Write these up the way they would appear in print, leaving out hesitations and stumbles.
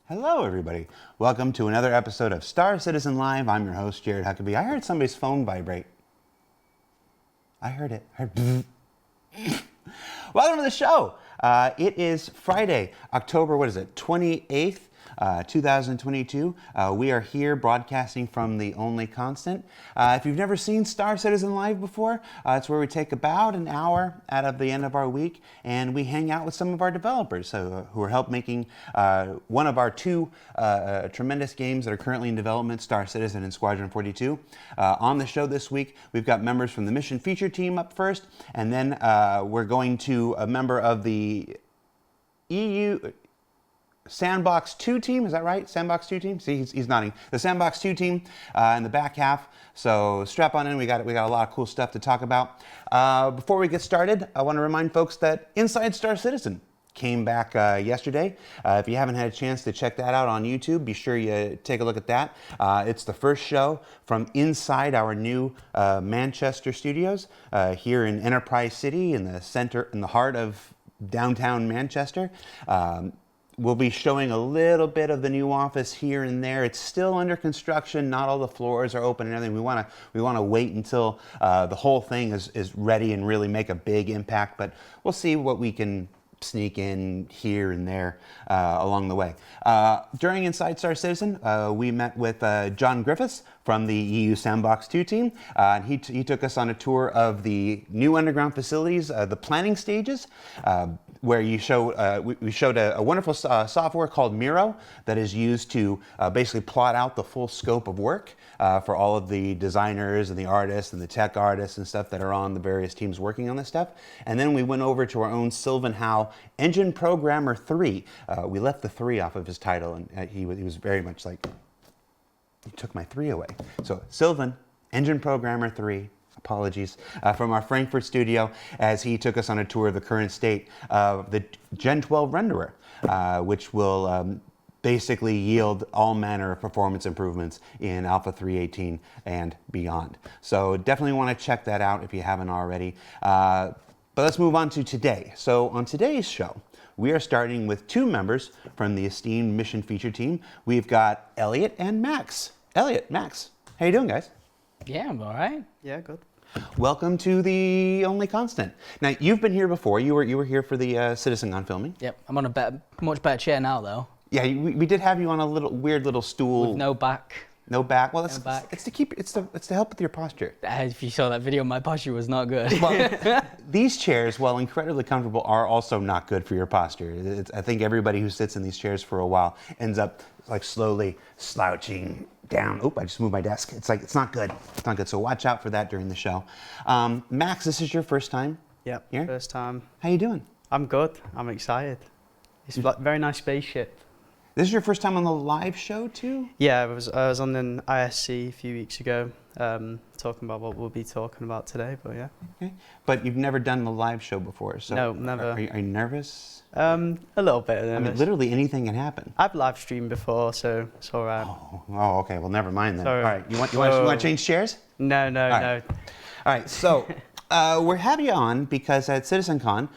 Hello, everybody. Welcome to another episode of Star Citizen Live. I'm your host, Jared Huckabee. I heard somebody's phone vibrate. I heard it. Welcome to the show. It is Friday, October, 28th, 2022. We are here broadcasting from the Only Constant. If you've never seen Star Citizen Live before, it's where we take about an hour out of the end of our week and we hang out with some of our developers who are help making one of our two tremendous games that are currently in development, Star Citizen and Squadron 42. On the show this week, we've got members from the Mission Feature Team up first, and then we're going to a member of the EU Sandbox 2 team, is that right? Sandbox 2 team? See, he's nodding. The Sandbox 2 team in the back half. So strap on in, we got a lot of cool stuff to talk about. Before we get started, I want to remind folks that Inside Star Citizen came back yesterday. If you haven't had a chance to check that out on YouTube, be sure you take a look at that. It's the first show from inside our new Manchester studios here in Enterprise City in the heart of downtown Manchester. We'll be showing a little bit of the new office here and there. It's still under construction. Not all the floors are open and everything. We want to wait until the whole thing is ready and really make a big impact. But we'll see what we can sneak in here and there along the way. During Inside Star Citizen, we met with John Griffiths from the EU Sandbox 2 team. He took us on a tour of the new underground facilities, the planning stages, where we showed a wonderful software called Miro that is used to basically plot out the full scope of work for all of the designers and the artists and the tech artists and stuff that are on the various teams working on this stuff. And then we went over to our own Sylvan Howe Engine Programmer 3. We left the 3 off of his title, and he was very much like, you took my 3 away. So Sylvan, Engine Programmer 3, apologies, from our Frankfurt studio as he took us on a tour of the current state of the Gen 12 renderer, which will basically yield all manner of performance improvements in Alpha 3.18 and beyond. So definitely want to check that out if you haven't already. But let's move on to today. So on today's show, we are starting with 2 members from the esteemed Mission Feature Team. We've got Elliot and Max. Elliot, Max, how you doing, guys? Yeah, I'm all right. Yeah, good. Welcome to the Only Constant. Now, you've been here before. You were here for the CitizenCon filming. Yep, I'm on a much better chair now, though. Yeah, we did have you on a weird little stool. With no back. No back. Well, No back. it's to help with your posture. If you saw that video, my posture was not good. Well, these chairs, while incredibly comfortable, are also not good for your posture. I think everybody who sits in these chairs for a while ends up like slowly slouching down. Oop, I just moved my desk. It's not good. It's not good. So watch out for that during the show. Max, this is your first time Yep, here? first time. How you doing? I'm good. I'm excited. It's like very nice spaceship. This is your first time on the live show too? Yeah, I was on an ISC a few weeks ago, talking about what we'll be talking about today. But yeah. Okay. But you've never done the live show before, so No, never. Are you nervous? A little bit. I mean, literally anything can happen. I've live streamed before, so it's all right. Oh, okay. Well, never mind then. Sorry. All right. You want to change chairs? No. right. All right. So we're having you on because at CitizenCon,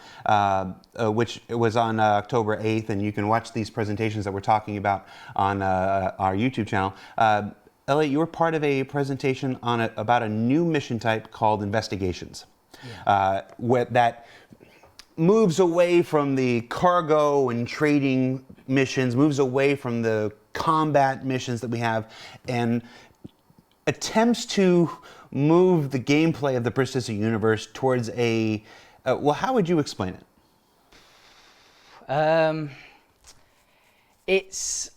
which was on October 8th, and you can watch these presentations that we're talking about on our YouTube channel. Elliot, you were part of a presentation on about a new mission type called investigations, that moves away from the cargo and trading missions, moves away from the combat missions that we have, and attempts to move the gameplay of the persistent universe towards a, well, how would you explain it? It's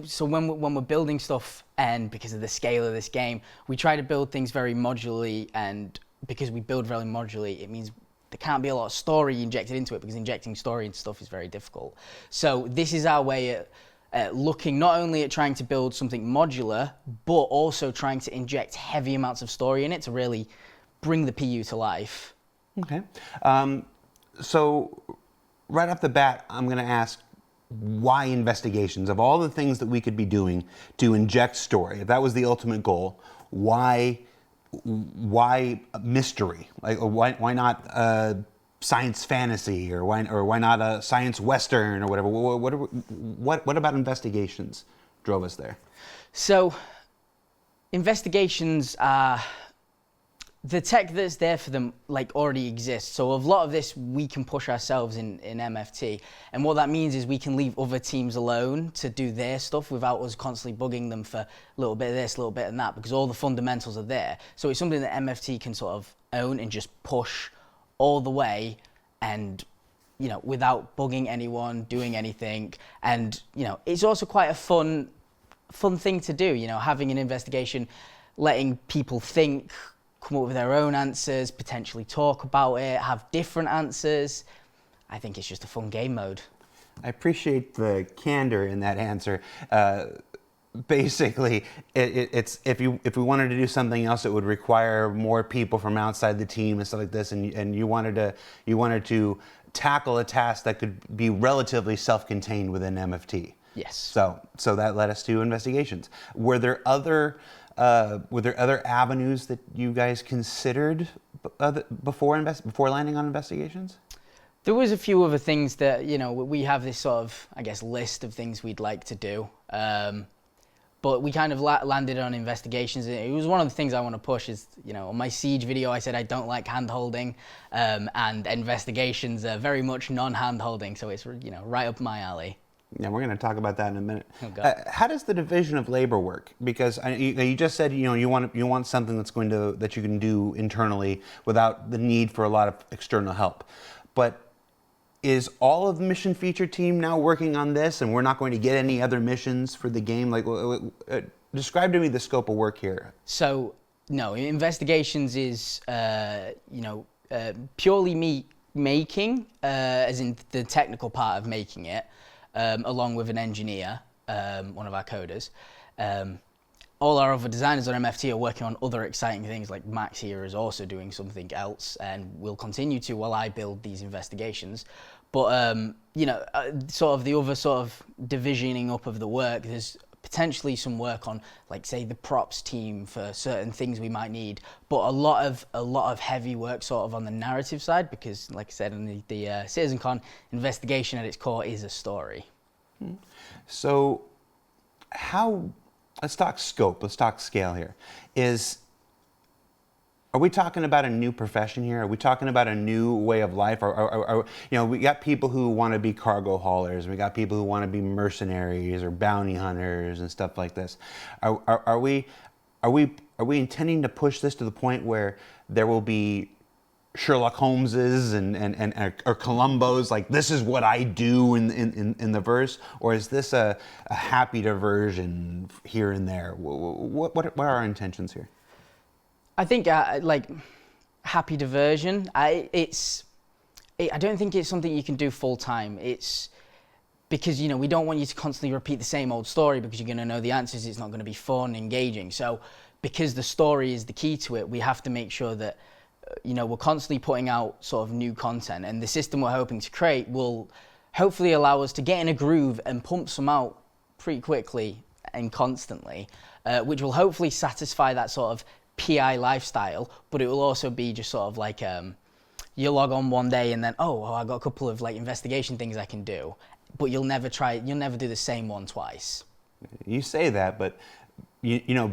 so when we're building stuff, and because of the scale of this game, we try to build things very modularly, and because we build very modularly, it means there can't be a lot of story injected into it, because injecting story into stuff is very difficult. So this is our way at looking not only at trying to build something modular, but also trying to inject heavy amounts of story in it to really bring the PU to life. Okay. So right off the bat, I'm going to ask, why investigations? Of all the things that we could be doing to inject story, if that was the ultimate goal, why mystery? Like, why not science fantasy, or why not a science western or whatever? What about investigations drove us there? So, investigations are the tech that's there for them, like, already exists. So a lot of this we can push ourselves in MFT, and what that means is we can leave other teams alone to do their stuff without us constantly bugging them for a little bit of this, a little bit of that, because all the fundamentals are there. So it's something that MFT can sort of own and just push all the way, and without bugging anyone, doing anything. And it's also quite a fun thing to do. Having an investigation, letting people think, come up with their own answers, potentially talk about it, have different answers. I think it's just a fun game mode. I appreciate the candor in that answer. Basically, it's if we wanted to do something else, it would require more people from outside the team and stuff like this, and you wanted to tackle a task that could be relatively self-contained within MFT. Yes. So that led us to investigations. Were there other avenues that you guys considered before landing on investigations? There was a few other things that, we have this sort of, I guess, list of things we'd like to do. But we kind of landed on investigations. It was one of the things I want to push is, on my Siege video, I said I don't like hand-holding, and investigations are very much non-hand-holding. So it's, right up my alley. Yeah, we're going to talk about that in a minute. Oh, God. How does the division of labor work? Because you just said you want something that you can do internally without the need for a lot of external help. But is all of the mission feature team now working on this, and we're not going to get any other missions for the game? Like, describe to me the scope of work here. So, no, investigations is purely me making, as in the technical part of making it. Along with an engineer, one of our coders. All our other designers on MFT are working on other exciting things, like Max here is also doing something else and will continue to while I build these investigations. But, sort of the other sort of divisioning up of the work, there's potentially some work on, like, say, the props team for certain things we might need, but a lot of heavy work sort of on the narrative side, because, like I said, in the CitizenCon, investigation at its core is a story. So let's talk scope, let's talk scale here. Are we talking about a new profession here? Are we talking about a new way of life? We got people who want to be cargo haulers. We got people who want to be mercenaries or bounty hunters and stuff like this. Are we intending to push this to the point where there will be Sherlock Holmeses or Columbos, like, this is what I do in the verse, or is this a happy diversion here and there? What are our intentions here? I think happy diversion. I don't think it's something you can do full time. It's because we don't want you to constantly repeat the same old story, because you're going to know the answers. It's not going to be fun, engaging. So because the story is the key to it, we have to make sure that we're constantly putting out sort of new content, and the system we're hoping to create will hopefully allow us to get in a groove and pump some out pretty quickly and constantly, which will hopefully satisfy that sort of PI lifestyle, but it will also be just sort of like you log on one day and then I got a couple of like investigation things I can do, but you'll never do the same one twice. You say that, but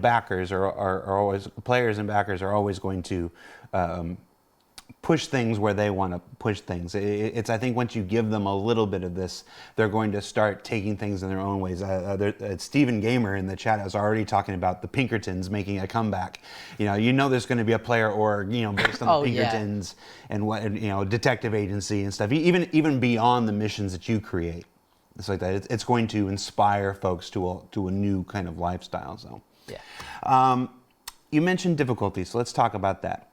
backers are always, players and backers are always going to push things where they want to push things. I think once you give them a little bit of this, they're going to start taking things in their own ways. Stephen Gamer in the chat is already talking about the Pinkertons making a comeback. There's going to be a player org, based on the Pinkertons and what, detective agency and stuff. Even beyond the missions that you create, it's like that. It's going to inspire folks to a new kind of lifestyle. So, yeah. You mentioned difficulty, so let's talk about that.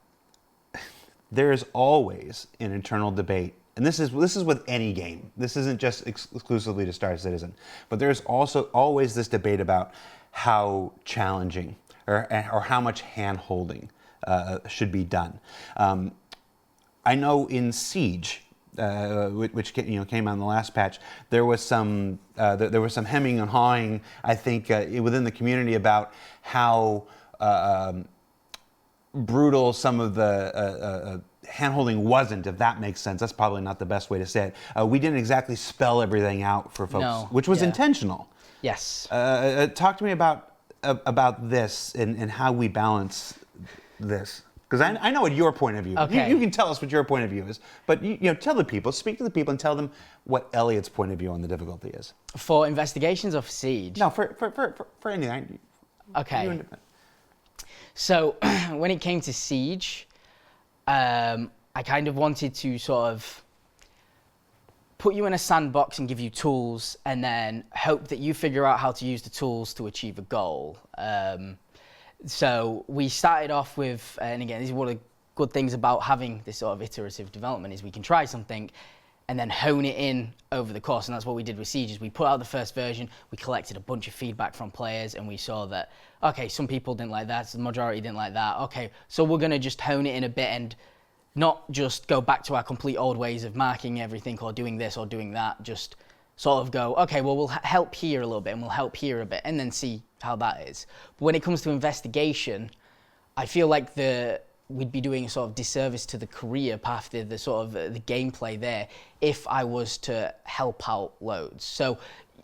There is always an internal debate, and this is with any game. This isn't just exclusively to Star Citizen, but there's also always this debate about how challenging or how much hand-holding should be done. I know in Siege, which came on the last patch, there was some hemming and hawing, I think, within the community about how brutal some of the hand-holding wasn't, if that makes sense. That's probably not the best way to say it. We didn't exactly spell everything out for folks, No, which was yeah. intentional. Yes. Talk to me about this and how we balance this. Because I know what your point of view. Okay. You can tell us what your point of view is, but tell the people, speak to the people, and tell them what Elliot's point of view on the difficulty is. For investigations or for Siege? No, for anything. Okay. So when it came to Siege, I kind of wanted to sort of put you in a sandbox and give you tools, and then hope that you figure out how to use the tools to achieve a goal. So we started off with, and again, this is one of the good things about having this sort of iterative development, is we can try something and then hone it in over the course. And that's what we did with Siege, is we put out the first version, we collected a bunch of feedback from players, and we saw that, okay, some people didn't like that, the majority didn't like that. Okay, so we're gonna just hone it in a bit and not just go back to our complete old ways of marking everything or doing this or doing that, just sort of go, okay, well, we'll help here a little bit and we'll help here a bit, and then see how that is. But when it comes to investigation, I feel like we'd be doing a sort of disservice to the career path, the sort of the gameplay there, if I was to help out loads. So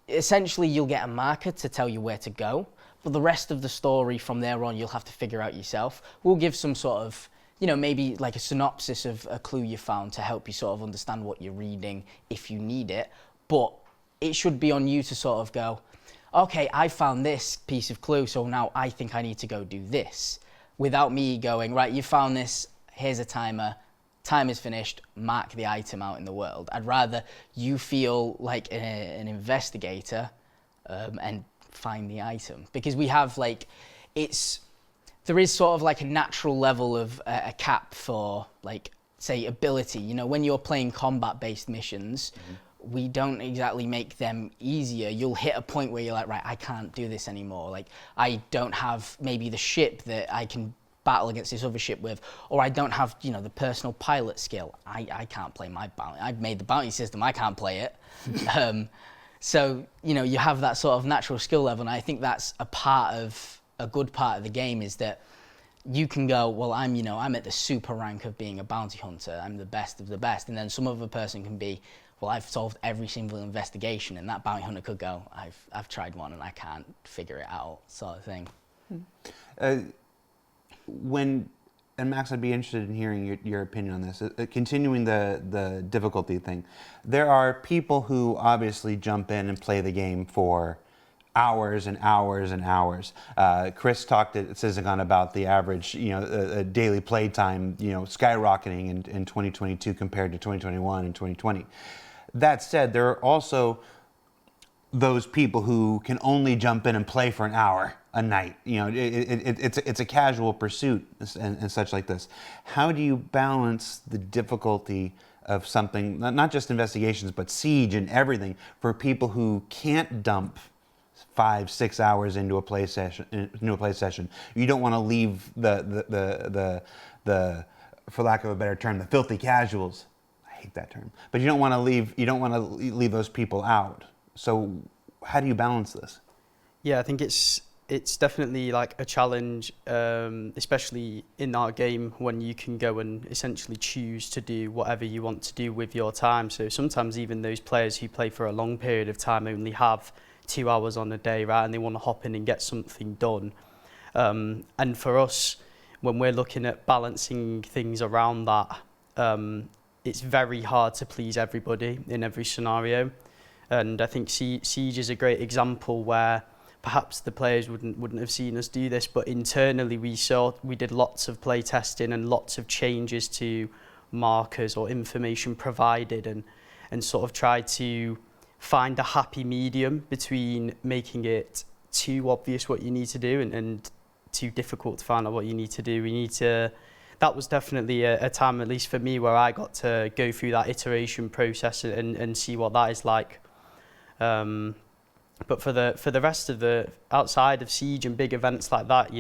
essentially you'll get a marker to tell you where to go, but the rest of the story from there on, you'll have to figure out yourself. We'll give some sort of, maybe like a synopsis of a clue you found to help you sort of understand what you're reading if you need it, but it should be on you to sort of go, okay, I found this piece of clue, so now I think I need to go do this, without me going, right, you found this, here's a timer, time is finished, mark the item out in the world. I'd rather you feel like an investigator and find the item, because we have there is sort of like a natural level of a cap for, like, say, ability. When you're playing combat-based missions, we don't exactly make them easier. You'll hit a point where you're like, right, I can't do this anymore. Like, I don't have maybe the ship that I can battle against this other ship with, or I don't have, the personal pilot skill. I can't play my bounty. I've made the bounty system, I can't play it. So, you have that sort of natural skill level, and I think that's a good part of the game, is that you can go, well, I'm at the super rank of being a bounty hunter. I'm the best of the best. And then some other person can be, well, I've solved every single investigation, and that bounty hunter could go, I've tried one and I can't figure it out, sort of thing. And Max, I'd be interested in hearing your opinion on this. Continuing the difficulty thing, there are people who obviously jump in and play the game for hours and hours and hours. Chris talked at Sysagon about the average, daily play time, skyrocketing in 2022 compared to 2021 and 2020. That said, there are also those people who can only jump in and play for an hour a night. It's a casual pursuit and such like this. How do you balance the difficulty of something, not just investigations, but Siege and everything, for people who can't dump 5-6 hours into a play session? You don't want to leave the for lack of a better term, the filthy casuals. I hate that term, but you don't want to leave those people out. So how do you balance this? Yeah, I think it's definitely like a challenge, especially in our game, when you can go and essentially choose to do whatever you want to do with your time. So sometimes even those players who play for a long period of time only have 2 hours on a day, right? And they want to hop in and get something done. And for us, when we're looking at balancing things around that, it's very hard to please everybody in every scenario. And I think Siege is a great example where perhaps the players wouldn't have seen us do this, but internally we did lots of play testing and lots of changes to markers or information provided, and sort of tried to find a happy medium between making it too obvious what you need to do and too difficult to find out what you need to do. That was definitely a time, at least for me, where I got to go through that iteration process and see what that is like. But for the rest of the outside of Siege and big events like that,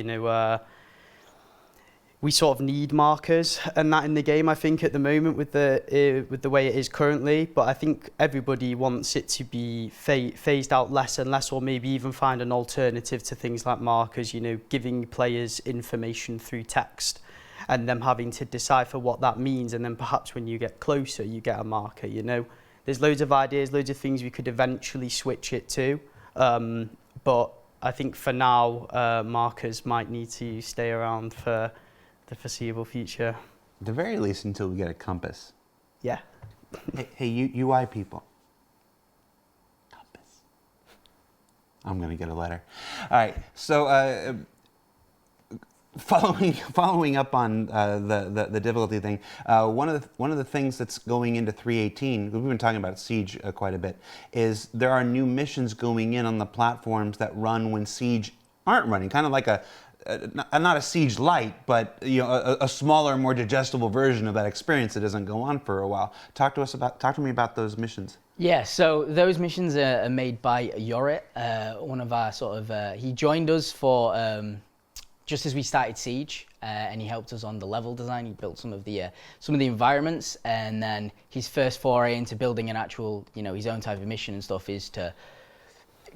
we sort of need markers and that in the game. I think at the moment with the way it is currently, but I think everybody wants it to be phased out less and less, or maybe even find an alternative to things like markers. Giving players information through text. and them having to decipher what that means, and then perhaps when you get closer you get a marker. There's loads of ideas, loads of things we could eventually switch it to, but I think for now markers might need to stay around for the foreseeable future. At the very least until we get a compass. Yeah. Hey, UI people. Compass. I'm going to get a letter. All right, so following up on the difficulty thing, one of the things that's going into 3.18, we've been talking about Siege quite a bit, is there are new missions going in on the platforms that run when Siege aren't running, kind of like not a Siege Lite, but a smaller, more digestible version of that experience that doesn't go on for a while. Talk to me about those missions. Yeah, so those missions are made by Yorit, one of our he joined us for just as we started Siege, and he helped us on the level design. He built some of the environments, and then his first foray into building an actual, his own type of mission and stuff is to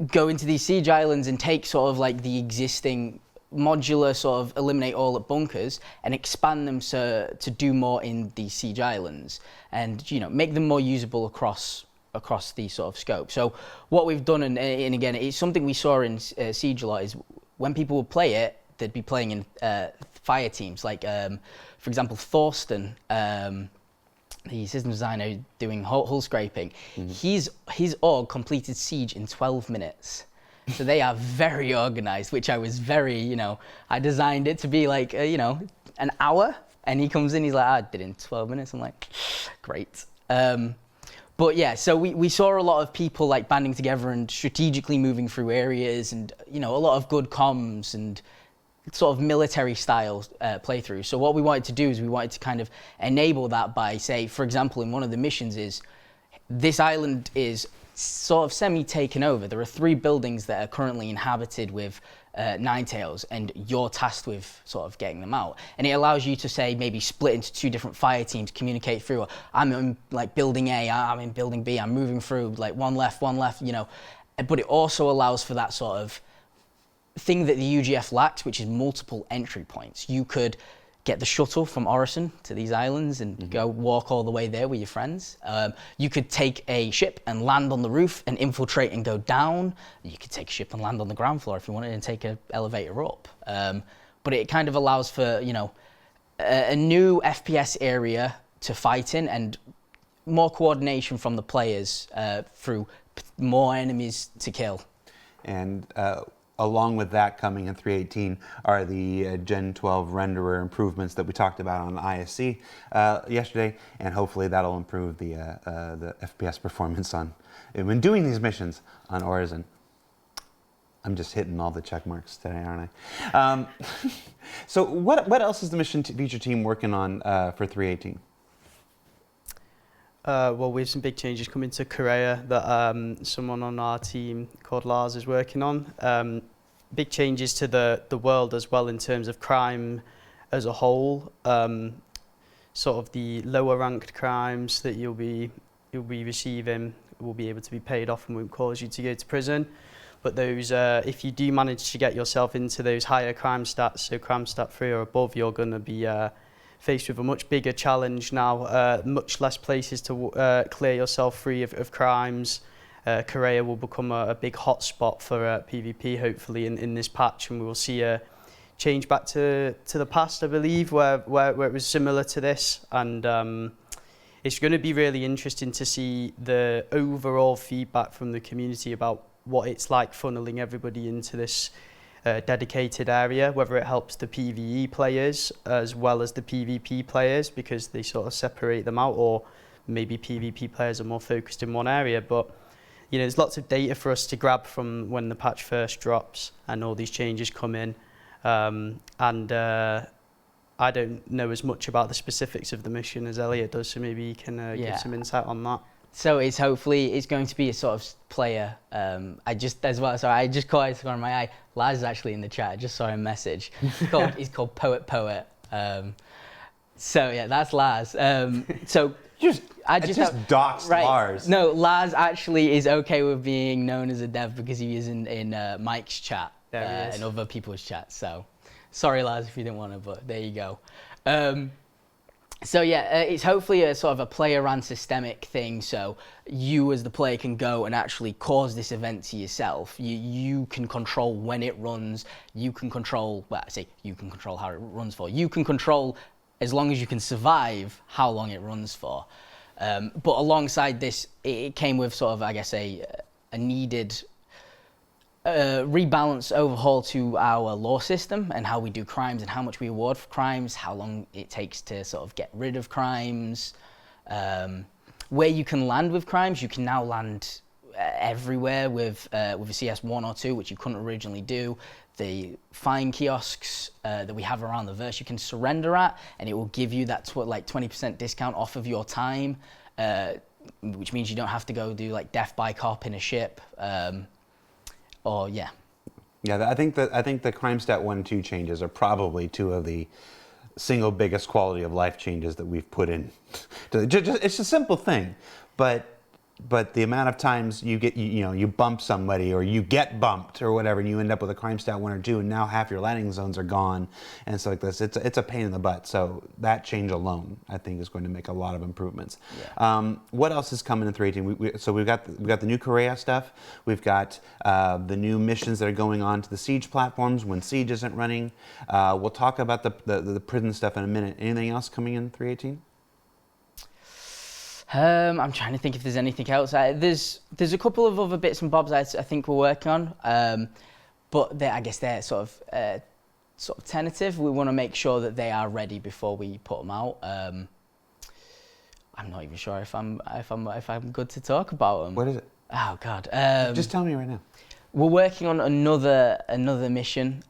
go into these Siege islands and take sort of like the existing modular eliminate all at bunkers and expand them to do more in these Siege islands, and make them more usable across the sort of scope. So what we've done, and again, it's something we saw in Siege a lot, is when people would play it, they'd be playing in fire teams. Like, for example, Thorsten, the system designer doing hull scraping, his org completed Siege in 12 minutes. So they are very organized, which I was very, I designed it to be like, an hour. And he comes in, he's like, I did it in 12 minutes. I'm like, great. But yeah, so we saw a lot of people like banding together and strategically moving through areas, and, a lot of good comms and sort of military style playthrough. So what we wanted to do is we wanted to kind of enable that by, say, for example, in one of the missions is this island is sort of semi-taken over. There are 3 buildings that are currently inhabited with Ninetales, and you're tasked with sort of getting them out. And it allows you to, say, maybe split into 2 different fire teams, communicate through. I'm in like building A, I'm in building B, I'm moving through like one left, But it also allows for that sort of thing that the UGF lacks, which is multiple entry points. You could get the shuttle from Orison to these islands and go walk all the way there with your friends. You could take a ship and land on the roof and infiltrate and go down. You could take a ship and land on the ground floor if you wanted and take an elevator up. But it kind of allows for, a new FPS area to fight in, and more coordination from the players through more enemies to kill. And along with that, coming in 3.18 are the Gen 12 renderer improvements that we talked about on ISC yesterday, and hopefully that'll improve the FPS performance when doing these missions on Orison. I'm just hitting all the check marks today, aren't I? So what else is the mission feature team working on for 3.18? Well, we have some big changes coming to Korea that someone on our team called Lars is working on. Big changes to the world as well in terms of crime as a whole. Sort of the lower ranked crimes that you'll be receiving will be able to be paid off and won't cause you to go to prison. But those, if you do manage to get yourself into those higher crime stats, so crime stat 3 or above, you're going to be faced with a much bigger challenge now, much less places to clear yourself free of crimes. Korea will become a big hotspot for PvP, hopefully, in this patch, and we will see a change back to the past, I believe, where it was similar to this. And it's going to be really interesting to see the overall feedback from the community about what it's like funneling everybody into this dedicated area, whether it helps the PvE players as well as the PvP players, because they sort of separate them out, or maybe PvP players are more focused in one area. But there's lots of data for us to grab from when the patch first drops and all these changes come in. I don't know as much about the specifics of the mission as Elliot does, so maybe he can give some insight on that. So it's going to be a sort of player. I just caught it on my eye. Laz is actually in the chat. I just saw a message. He's called Poet. So yeah, that's Laz. So just doxed right. Lars. No, Laz actually is okay with being known as a dev because he is in Mike's chat and other people's chats. So sorry, Laz, if you didn't want to, but there you go. So yeah, it's hopefully a sort of a player-ran systemic thing. So you as the player can go and actually cause this event to yourself. You can control when it runs. You can control, well, I say you can control how it runs for. You can control, as long as you can survive, how long it runs for. But alongside this, it came with sort of, I guess, a needed rebalance overhaul to our law system and how we do crimes and how much we award for crimes, how long it takes to sort of get rid of crimes, where you can land with crimes. You can now land everywhere with a CS1 or 2, which you couldn't originally do. The fine kiosks that we have around the verse you can surrender at, and it will give you that 20% discount off of your time, which means you don't have to go do like death by cop in a ship. Yeah, I think the crime stat 1 and 2 changes are probably two of the single biggest quality of life changes that we've put in. It's a simple thing, but the amount of times you bump somebody or you get bumped or whatever, and you end up with a crime stat 1 or 2, and now half your landing zones are gone, and so like this, it's a pain in the butt. So that change alone, I think, is going to make a lot of improvements. Yeah. What else is coming in 3.18? So we've got the new Korea stuff. We've got the new missions that are going on to the Siege platforms when Siege isn't running. We'll talk about the prison stuff in a minute. Anything else coming in 3.18? I'm trying to think if there's anything else. There's a couple of other bits and bobs I think we're working on, but I guess they're sort of tentative. We want to make sure that they are ready before we put them out. I'm not even sure if I'm good to talk about them. What is it? Oh God! Just tell me right now. We're working on another mission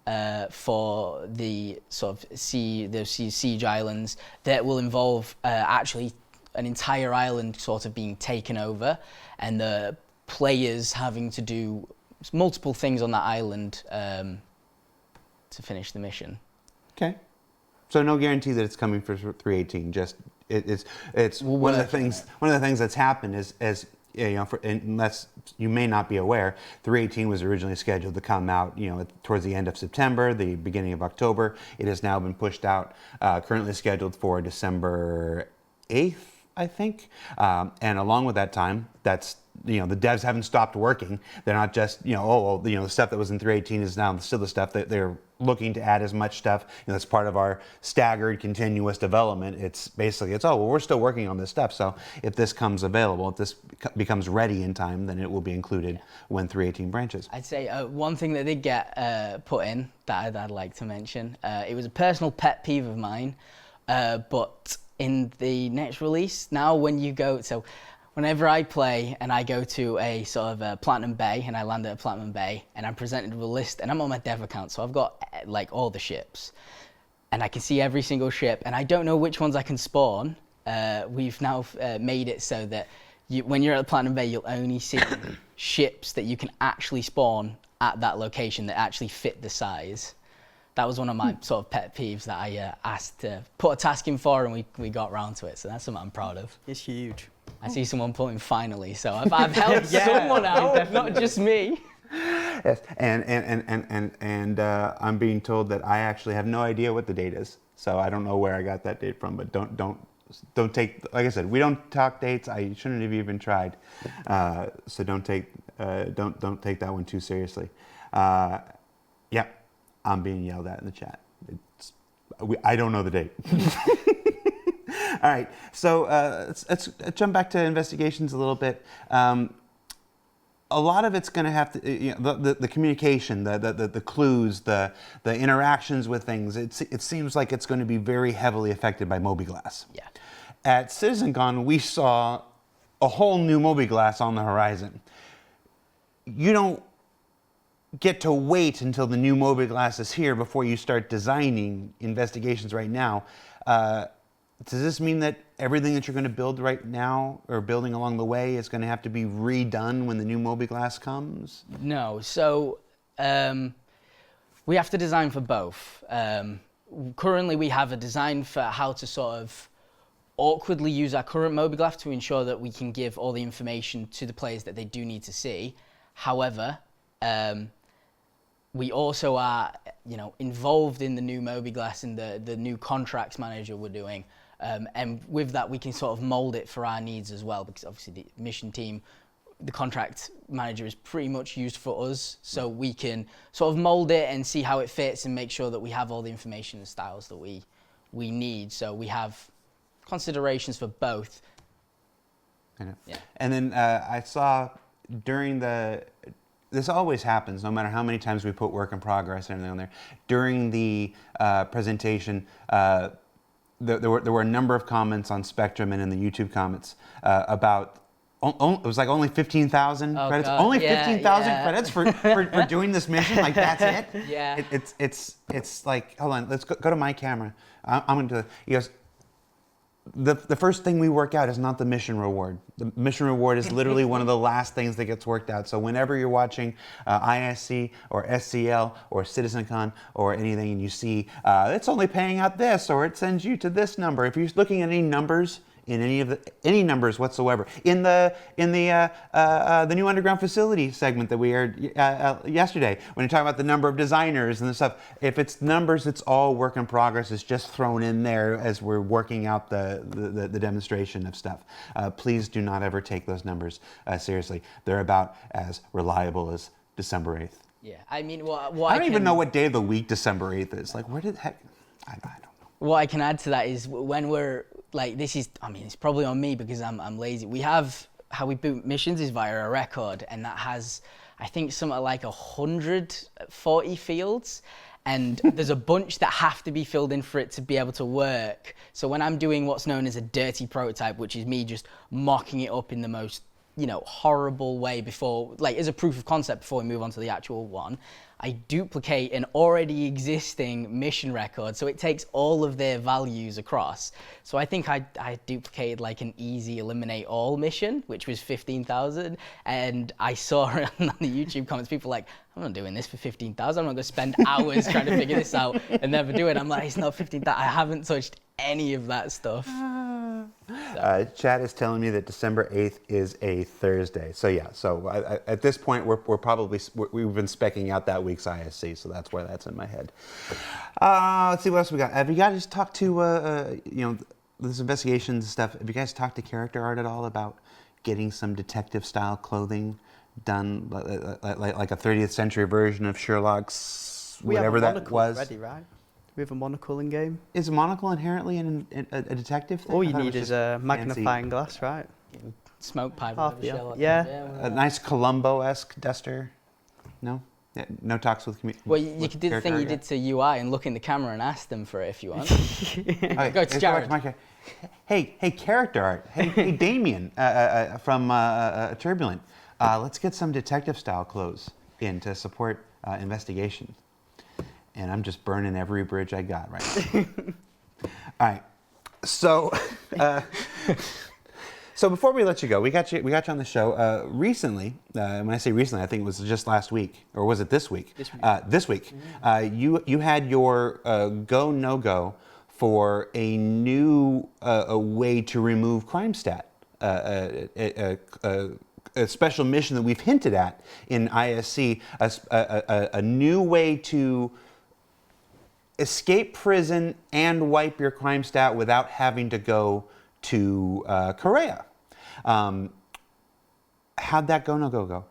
for the sort of siege islands that will involve actually an entire island sort of being taken over, and the players having to do multiple things on that island to finish the mission. Okay. So no guarantee that it's coming for 3.18. Just it's one of the things. One of the things that's happened is unless you may not be aware, 3.18 was originally scheduled to come out, towards the end of September, the beginning of October. It has now been pushed out, currently scheduled for December 8th. I think, and along with that time, that's the devs haven't stopped working. They're not just the stuff that was in 3.18 is now still the stuff that they're looking to add as much stuff. That's part of our staggered continuous development. It's we're still working on this stuff. So if this comes available, if this becomes ready in time, then it will be included when 3.18 branches. I'd say one thing that did get put in that I'd like to mention. It was a personal pet peeve of mine, but in the next release, now whenever I play and I go to a sort of a Platinum Bay and I land at a Platinum Bay and I'm presented with a list, and I'm on my dev account, so I've got like all the ships and I can see every single ship and I don't know which ones I can spawn. We've now made it so that when you're at the Platinum Bay, you'll only see ships that you can actually spawn at that location that actually fit the size. That was one of my sort of pet peeves that I asked to put a task in for, and we got round to it. So that's something I'm proud of. It's huge. I see someone pulling finally, so I've helped someone out, not just me. Yes, and I'm being told that I actually have no idea what the date is. So I don't know where I got that date from, but don't take, like I said, we don't talk dates. I shouldn't have even tried. So don't take that one too seriously. Yeah. I'm being yelled at in the chat. I don't know the date. All right, so let's jump back to investigations a little bit. A lot of it's going to have to, the communication, the clues, the interactions with things. It seems like it's going to be very heavily affected by mobiGlas. Yeah. At CitizenCon, we saw a whole new mobiGlas on the horizon. You don't get to wait until the new mobiGlas is here before you start designing investigations right now. Does this mean that everything that you're going to build right now or building along the way is going to have to be redone when the new mobiGlas comes? No. So we have to design for both. Currently, we have a design for how to sort of awkwardly use our current mobiGlas to ensure that we can give all the information to the players that they do need to see. However, we also are, involved in the new Mobiglass and the new contracts manager we're doing. And with that, we can sort of mold it for our needs as well, because obviously the mission team, the contract manager is pretty much used for us. So we can sort of mold it and see how it fits and make sure that we have all the information and styles that we need. So we have considerations for both. Yeah. And then I saw during this always happens, no matter how many times we put work in progress and everything on there. During the presentation, there were a number of comments on Spectrum and in the YouTube comments about it was like only 15,000 credits. God. Only Yeah, 15,000 yeah. credits for doing this mission. Like that's it. Yeah. It's like, hold on, let's go to my camera. I'm going to. He goes. The first thing we work out is not the mission reward. The mission reward is literally one of the last things that gets worked out. So whenever you're watching ISC or SCL or CitizenCon or anything and you see it's only paying out this or it sends you to this number, if you're looking at any numbers in any numbers whatsoever in the new underground facility segment that we aired yesterday, when you're talking about the number of designers and the stuff, if it's numbers, it's all work in progress. It's just thrown in there as we're working out the demonstration of stuff. Please do not ever take those numbers seriously. They're about as reliable as December 8th. Yeah, I mean, what I don't even know what day of the week December 8th is. Like, where did the heck? I don't know. What I can add to that is when we're like, it's probably on me because I'm lazy. We have, how we boot missions is via a record, and that has, I think, something like 140 fields. And there's a bunch that have to be filled in for it to be able to work. So when I'm doing what's known as a dirty prototype, which is me just mocking it up in the most, horrible way before, like as a proof of concept before we move on to the actual one, I duplicate an already existing mission record. So it takes all of their values across. So I think I duplicated like an easy eliminate all mission, which was 15,000. And I saw on the YouTube comments, people like, I'm not doing this for 15,000. I'm not going to spend hours trying to figure this out and never do it. I'm like, it's not 15,000. I haven't touched any of that stuff. Chat is telling me that December 8th is a Thursday. So yeah, at this point we've been specking out that week's ISC, so that's why that's in my head. Let's see what else we got. Have you guys talked to this investigation stuff? Have you guys talked to character art at all about getting some detective style clothing done, like a 30th century version of Sherlock's whatever that was? Ready, right? We have a monocle in game. Is a monocle inherently a detective thing? All you need is a magnifying glass, right? Smoke pipe. Yeah. A nice Columbo-esque duster? No? Yeah, no talks with community. Well, you could do the thing you did to UI and look in the camera and ask them for it if you want. Okay, Go to Jared. Hey, character art. Hey, Damien from Turbulent. Let's get some detective-style clothes in to support investigation. And I'm just burning every bridge I got right now. All right. So, so before we let you go, we got you on the show recently. When I say recently, I think it was just last week, or was it this week? This week. You had your go no go for a new way to remove crimestat. A special mission that we've hinted at in ISC. A new way to escape prison and wipe your crime stat without having to go to Korea. How'd that go?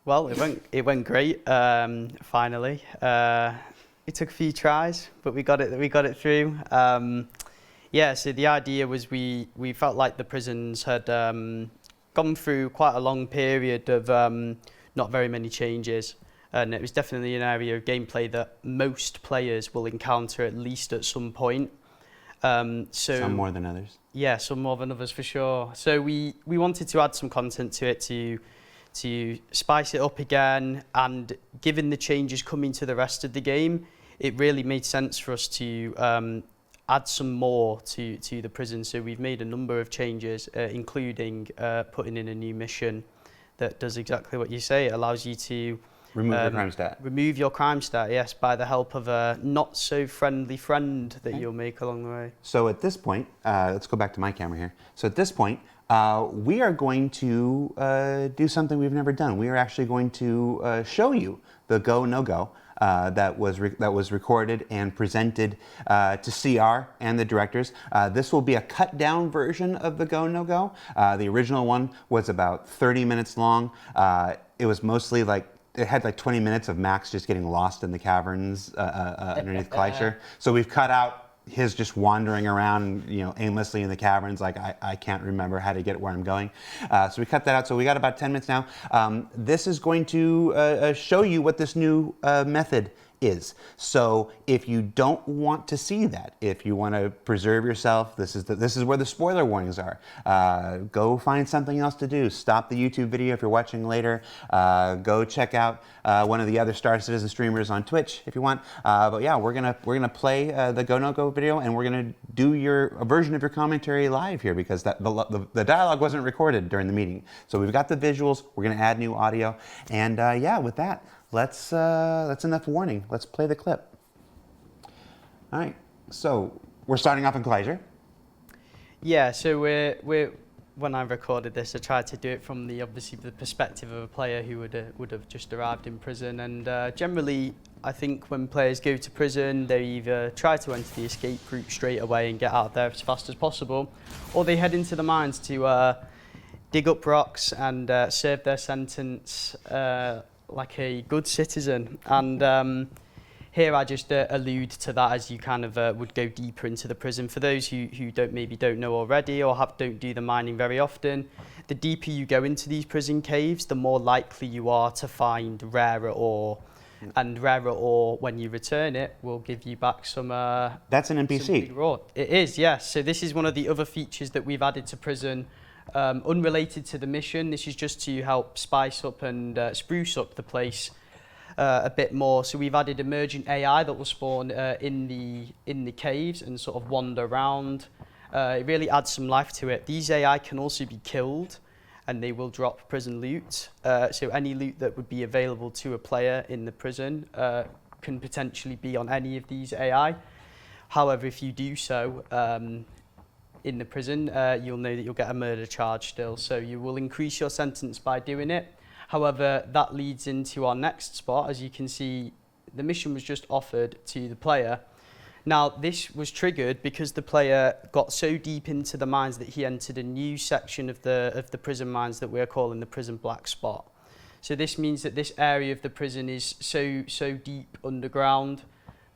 Well, it went great. Finally, it took a few tries, but we got it through. So the idea was we felt like the prisons had gone through quite a long period of not very many changes. And it was definitely an area of gameplay that most players will encounter at least at some point. Some more than others. Yeah, some more than others for sure. So we wanted to add some content to it to spice it up again. And given the changes coming to the rest of the game, it really made sense for us to add some more to the prison. So we've made a number of changes, including putting in a new mission that does exactly what you say. It allows you to Remove your crime stat. Remove your crime stat, yes, by the help of a not-so-friendly friend that you'll make along the way. So at this point, let's go back to my camera here. So at this point, we are going to do something we've never done. We are actually going to show you the go, no-go that was recorded and presented to CR and the directors. This will be a cut-down version of the go, no-go. The original one was about 30 minutes long. It was mostly like, it had like 20 minutes of Max just getting lost in the caverns underneath Klescher. So we've cut out his just wandering around, aimlessly in the caverns, like I can't remember how to get where I'm going. So we cut that out. So we got about 10 minutes now. This is going to show you what this new method is. So if you don't want to see that, if you want to preserve yourself, this is where the spoiler warnings are. Go find something else to do. Stop the YouTube video if you're watching later. Go check out one of the other Star Citizen streamers on Twitch if you want. But yeah, we're gonna play the Go No Go video, and we're gonna do a version of your commentary live here, because the dialogue wasn't recorded during the meeting. So we've got the visuals. We're gonna add new audio, and yeah, with that. That's enough warning. Let's play the clip. All right, so we're starting off in Klescher. Yeah, so when I recorded this, I tried to do it from obviously the perspective of a player who would have just arrived in prison. And generally, I think when players go to prison, they either try to enter the escape route straight away and get out of there as fast as possible, or they head into the mines to dig up rocks and serve their sentence like a good citizen. And here I just allude to that as you kind of would go deeper into the prison. For those who maybe don't know already, or don't do the mining very often, the deeper you go into these prison caves, the more likely you are to find rarer ore. And rarer ore, when you return it, will give you back some... That's an NPC. Some ore. It is, yes. So this is one of the other features that we've added to prison, unrelated to the mission. This is just to help spice up and spruce up the place a bit more. So we've added emergent AI that will spawn in the caves and sort of wander around. It really adds some life to it. These AI can also be killed, and they will drop prison loot. So any loot that would be available to a player in the prison can potentially be on any of these AI. However, if you do so in the prison, you'll know that you'll get a murder charge still. So you will increase your sentence by doing it. However, that leads into our next spot. As you can see, the mission was just offered to the player. Now, this was triggered because the player got so deep into the mines that he entered a new section of the prison mines that we're calling the prison black spot. So this means that this area of the prison is so deep underground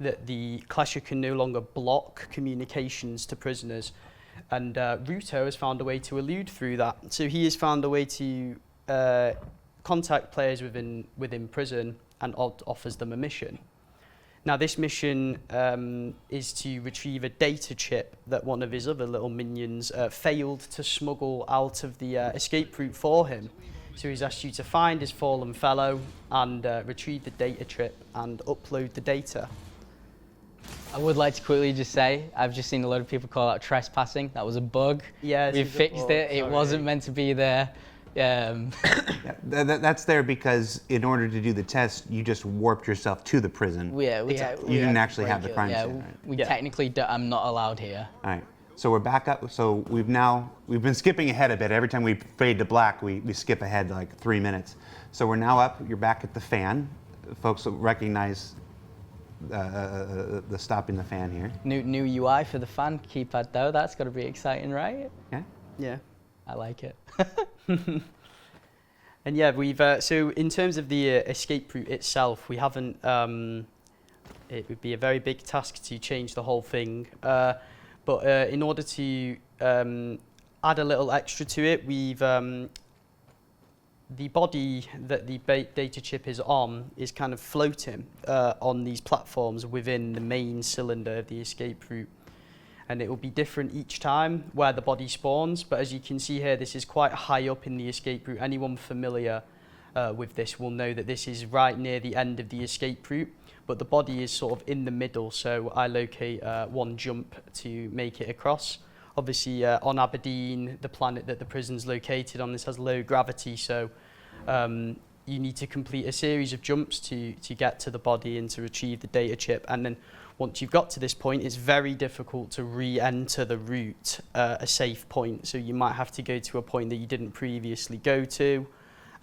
that the Klescher can no longer block communications to prisoners. And Ruto has found a way to elude through that. So he has found a way to contact players within prison and offers them a mission. Now, this mission is to retrieve a data chip that one of his other little minions failed to smuggle out of the escape route for him. So he's asked you to find his fallen fellow and retrieve the data chip and upload the data. I would like to quickly just say, I've just seen a lot of people call out trespassing. That was a bug. Yeah, we fixed it. It wasn't meant to be there. That's there because in order to do the test, you just warped yourself to the prison. You didn't actually have the crime scene. We technically, I'm not allowed here. All right. So we're back up. So we've been skipping ahead a bit. Every time we fade to black, we skip ahead like 3 minutes. So we're now up. You're back at the fan. Folks will recognize the stopping the fan here. New UI for the fan keypad though. That's got to be exciting, right? Yeah. Yeah. I like it. And yeah, we've so in terms of the escape route itself, we haven't. It would be a very big task to change the whole thing, but in order to add a little extra to it, we've the body that the data chip is on is kind of floating on these platforms within the main cylinder of the escape route. And it will be different each time where the body spawns. But as you can see here, this is quite high up in the escape route. Anyone familiar with this will know that this is right near the end of the escape route. But the body is sort of in the middle, so I locate one jump to make it across. Obviously, on Aberdeen, the planet that the prison's located on, this has low gravity, so you need to complete a series of jumps to get to the body and to retrieve the data chip. And then once you've got to this point, it's very difficult to re-enter the route a safe point. So you might have to go to a point that you didn't previously go to,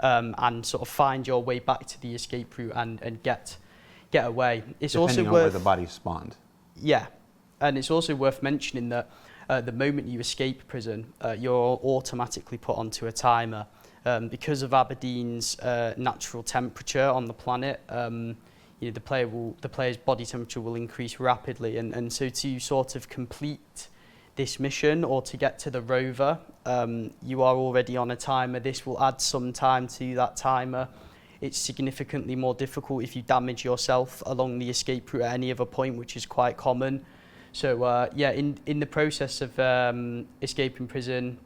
and sort of find your way back to the escape route and get away. It's Depending also on worth, where the body spawned. yeah, and it's also worth mentioning that the moment you escape prison, you're automatically put onto a timer. Because of Aberdeen's natural temperature on the planet, you know, the player's body temperature will increase rapidly, and so to sort of complete this mission or to get to the rover, you are already on a timer. This will add some time to that timer. It's significantly more difficult if you damage yourself along the escape route at any other point, which is quite common. So yeah, in the process of escaping prison,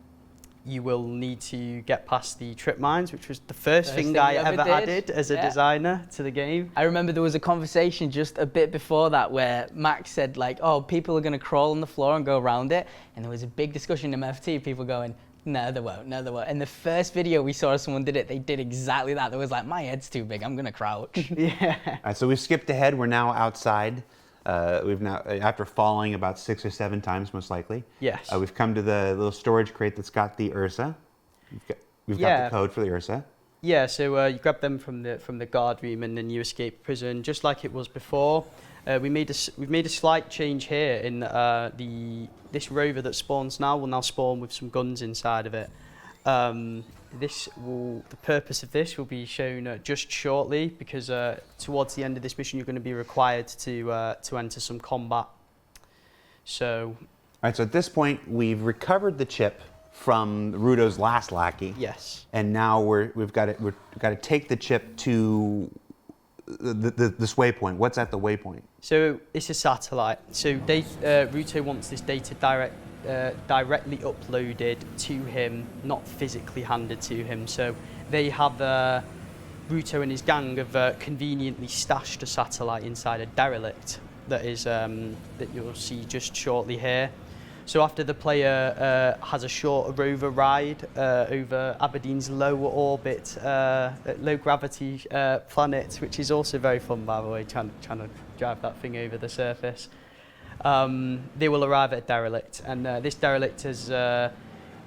you will need to get past the trip mines, which was the first thing I ever added as a designer to the game. I remember there was a conversation just a bit before that where Max said like, oh, people are going to crawl on the floor and go around it. And there was a big discussion in MFT, people going, no, they won't, no, they won't. And the first video we saw someone did it, they did exactly that. There was like, my head's too big, I'm going to crouch. Yeah. All right, so we've skipped ahead. We're now outside. We've now, after falling about 6 or 7 times, most likely. Yes. We've come to the little storage crate that's got the Ursa. We've got the code for the Ursa. Yeah, so you grab them from the guard room and then you escape prison, just like it was before. We've made a slight change here in this rover that spawns now will now spawn with some guns inside of it. The purpose of this will be shown just shortly, because towards the end of this mission you're going to be required to enter some combat. So, All right, so at this point we've recovered the chip from Rudo's last lackey. Yes. And now we've got to take the chip to this waypoint. What's at the waypoint? So it's a satellite. So Ruto wants this data directly uploaded to him, not physically handed to him. So they have Ruto and his gang have conveniently stashed a satellite inside a derelict that you'll see just shortly here. So after the player has a short rover ride over Aberdeen's lower orbit, low gravity planet, which is also very fun, by the way, trying to drive that thing over the surface. They will arrive at a derelict, and this derelict has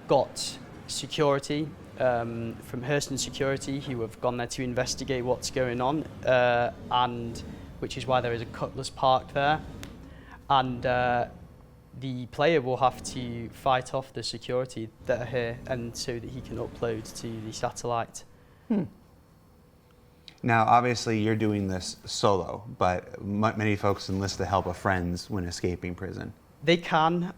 got security from Hurston Security, who have gone there to investigate what's going on, and which is why there is a cutlass parked there, and the player will have to fight off the security that are here, and so that he can upload to the satellite. Now, obviously, you're doing this solo, but many folks enlist the help of friends when escaping prison. They can.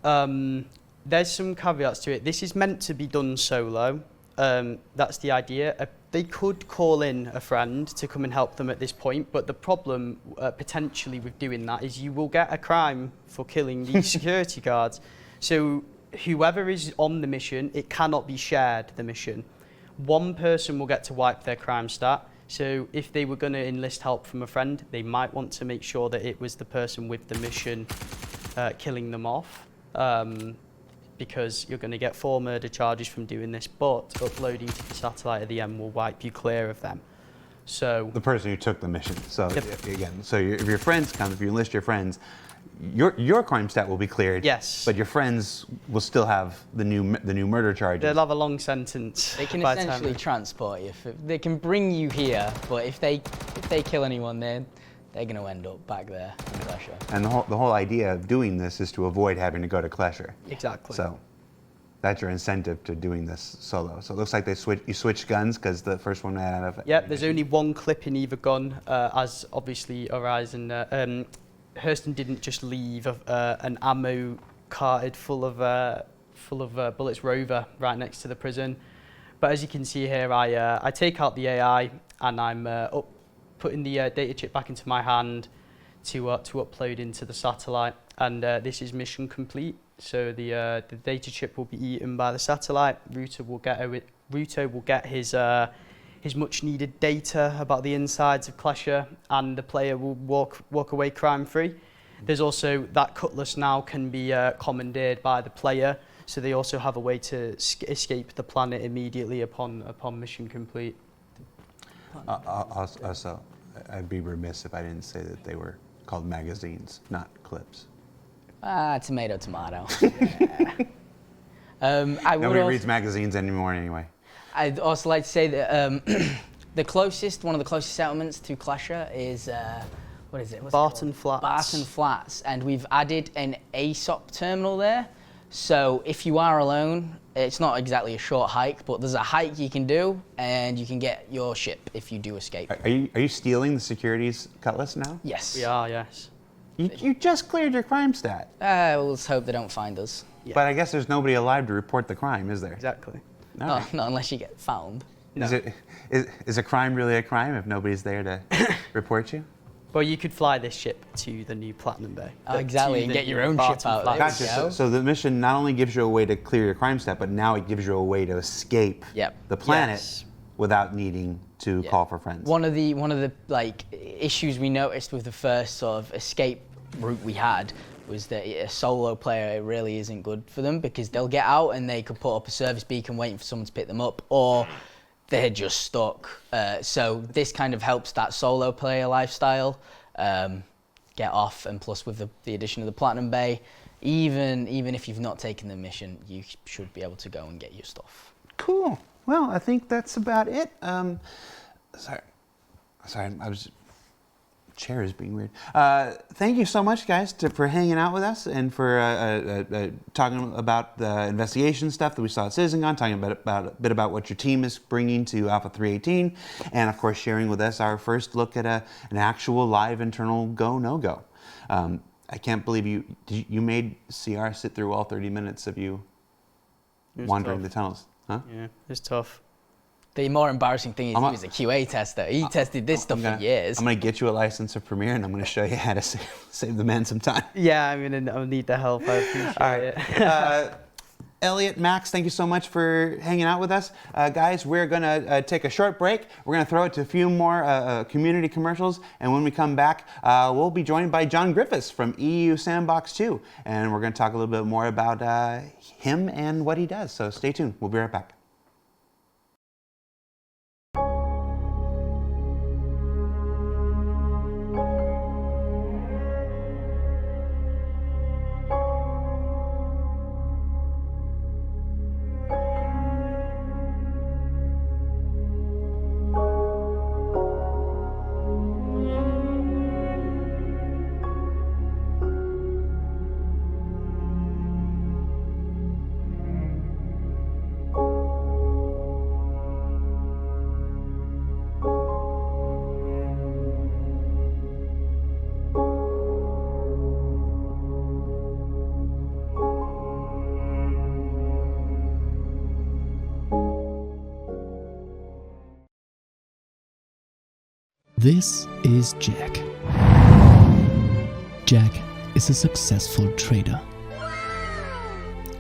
There's some caveats to it. This is meant to be done solo. That's the idea. They could call in a friend to come and help them at this point, but the problem potentially with doing that is you will get a crime for killing these security guards. So whoever is on the mission, it cannot be shared, the mission. One person will get to wipe their crime stat. So if they were going to enlist help from a friend, they might want to make sure that it was the person with the mission killing them off. Because you're going to get 4 murder charges from doing this, but uploading to the satellite at the end will wipe you clear of them. So the person who took the mission. So again, so if your friends come, if you enlist your friends, your crime stat will be cleared. Yes. But your friends will still have the new murder charges. They'll have a long sentence. They can essentially transport you. They can bring you here, but if they kill anyone, they're going to end up back there in Klescher. And the whole idea of doing this is to avoid having to go to Klescher. Exactly. So that's your incentive to doing this solo. So it looks like you switched guns because the first one ran out of. Yep. There's only one clip in either gun, as obviously Horizon. Hurston didn't just leave an ammo carted full of bullets rover right next to the prison. But as you can see here, I take out the AI and I'm putting the data chip back into my hand to upload into the satellite, and this is mission complete. So the data chip will be eaten by the satellite. Ruto will get his much needed data about the insides of Klescher, and the player will walk away crime free. There's also that cutlass now can be commandeered by the player, so they also have a way to escape the planet immediately upon mission complete. Also, I'd be remiss if I didn't say that they were called magazines, not clips. Tomato, tomato. I would Nobody also, reads magazines anymore anyway. I'd also like to say that one of the closest settlements to Klescher is, what is it? What's it Barton called? Flats. Barton Flats, and we've added an ASOP terminal there. So if you are alone, it's not exactly a short hike, but there's a hike you can do, and you can get your ship if you do escape. Are you stealing the security's cutlass now? Yes. We are, yes. You just cleared your crime stat. Well, let's hope they don't find us. Yeah. But I guess there's nobody alive to report the crime, is there? Exactly. No. Not unless you get found. No. Is a crime really a crime if nobody's there to report you? Well, you could fly this ship to the new Platinum Bay. Exactly, To and the get your new own Barton ship out. Flats. There. Gotcha. So the mission not only gives you a way to clear your crime stat, but now it gives you a way to escape Yep. the planet Yes. without needing to call for friends. One of the like issues we noticed with the first sort of escape route we had was that a solo player really isn't good for them, because they'll get out and they could put up a service beacon waiting for someone to pick them up, or they're just stuck. So this kind of helps that solo player lifestyle get off, and plus with the addition of the Platinum Bay, even if you've not taken the mission, you should be able to go and get your stuff. Cool. Well, I think that's about it. Sorry, I was. Chair is being weird. Thank you so much, guys, for hanging out with us and for talking about the investigation stuff that we saw at CitizenCon, talking a bit about what your team is bringing to Alpha 318, and of course sharing with us our first look at an actual live internal go no go. I can't believe you made CR sit through all 30 minutes of you wandering tough. the tunnels, huh? Yeah, it's tough. The more embarrassing thing is he was a QA tester. He tested this stuff for years. I'm going to get you a license of Premiere, and I'm going to show you how to save the man some time. Yeah, I'll need the help. I appreciate it. Elliot, Max, thank you so much for hanging out with us. Guys, we're going to take a short break. We're going to throw it to a few more community commercials, and when we come back, we'll be joined by John Griffiths from EU Sandbox 2, and we're going to talk a little bit more about him and what he does. So stay tuned. We'll be right back. This is Jack. Jack is a successful trader.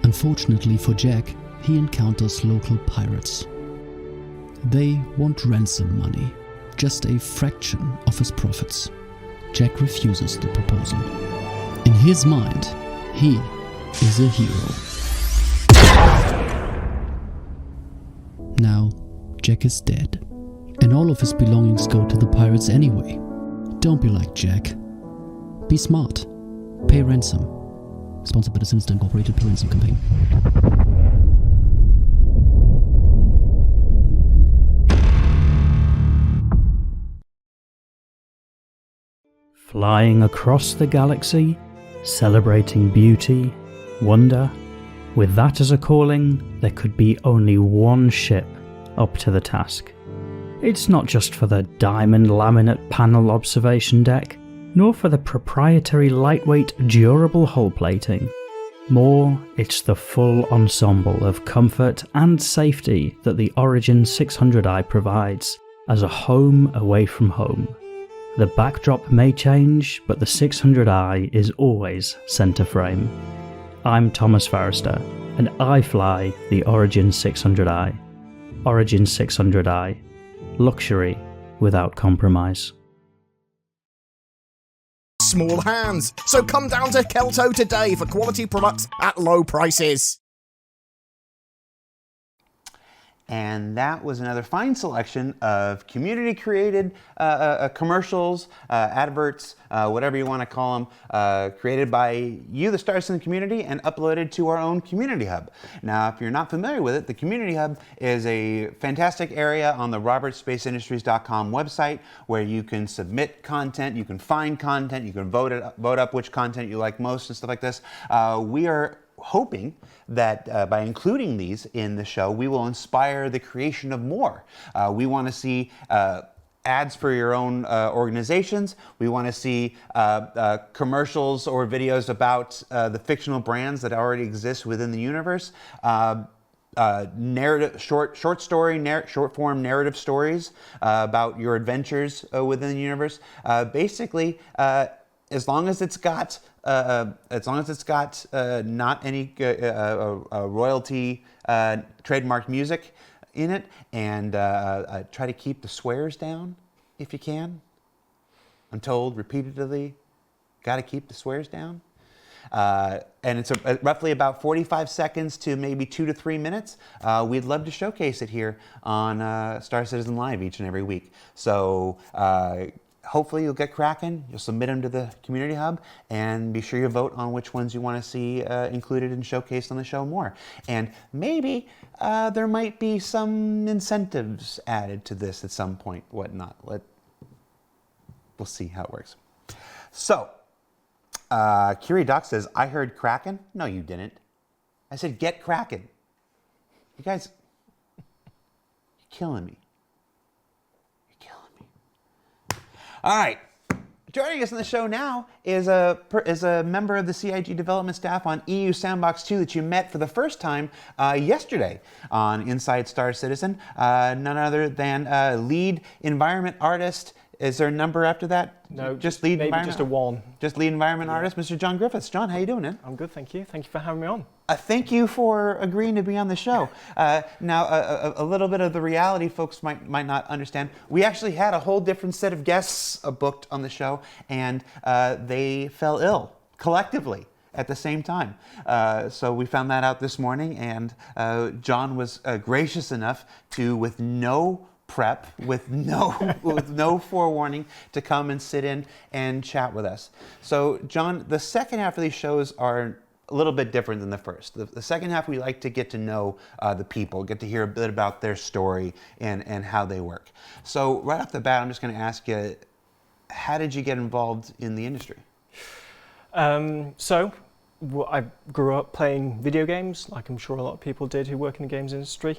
Unfortunately for Jack, he encounters local pirates. They want ransom money, just a fraction of his profits. Jack refuses the proposal. In his mind, he is a hero. Now, Jack is dead, and all of his belongings go to the pirates anyway. Don't be like Jack. Be smart. Pay ransom. Sponsored by the Sinister Incorporated Pay Ransom Campaign. Flying across the galaxy, celebrating beauty, wonder. With that as a calling, there could be only one ship up to the task. It's not just for the diamond laminate panel observation deck, nor for the proprietary lightweight durable hull plating. More, it's the full ensemble of comfort and safety that the Origin 600i provides, as a home away from home. The backdrop may change, but the 600i is always centre frame. I'm Thomas Forrester, and I fly the Origin 600i. Origin 600i. Luxury without compromise. Small hands, so come down to Kelto today for quality products at low prices. And that was another fine selection of community-created commercials, adverts, whatever you want to call them, created by you, the Star Citizen community, and uploaded to our own community hub. Now, if you're not familiar with it, the community hub is a fantastic area on the robertspaceindustries.com website where you can submit content, you can find content, you can vote up which content you like most and stuff like this. We are hoping that by including these in the show, we will inspire the creation of more. We want to see ads for your own organizations. We want to see commercials or videos about the fictional brands that already exist within the universe. Narrative, short form narrative stories about your adventures within the universe. Basically, as long as it's got not any royalty trademark music in it, and try to keep the swears down if you can. I'm told repeatedly, got to keep the swears down. And it's roughly about 45 seconds to maybe 2 to 3 minutes. We'd love to showcase it here on Star Citizen Live each and every week. So hopefully you'll get cracking, you'll submit them to the community hub, and be sure you vote on which ones you want to see included and showcased on the show more. And maybe there might be some incentives added to this at some point, whatnot. We'll see how it works. So, Curie Doc says, I heard Kraken. No, you didn't. I said, get Kraken. You guys, you're killing me. All right, joining us on the show now is a member of the CIG development staff on EU Sandbox 2 that you met for the first time yesterday on Inside Star Citizen. None other than lead environment artist. Is there a number after that? No, just lead maybe environment. Just a one. Just lead environment artist, Mr. John Griffiths. John, how you doing, man? I'm good, thank you. Thank you for having me on. Thank you for agreeing to be on the show. Now, a little bit of the reality folks might not understand. We actually had a whole different set of guests booked on the show, and they fell ill collectively at the same time. So we found that out this morning, and John was gracious enough to, with no prep, with no forewarning, to come and sit in and chat with us. So, John, the second half of these shows are a little bit different than the first. The second half, we like to get to know the people, get to hear a bit about their story and how they work. So right off the bat, I'm just going to ask you, how did you get involved in the industry? I grew up playing video games, like I'm sure a lot of people did who work in the games industry.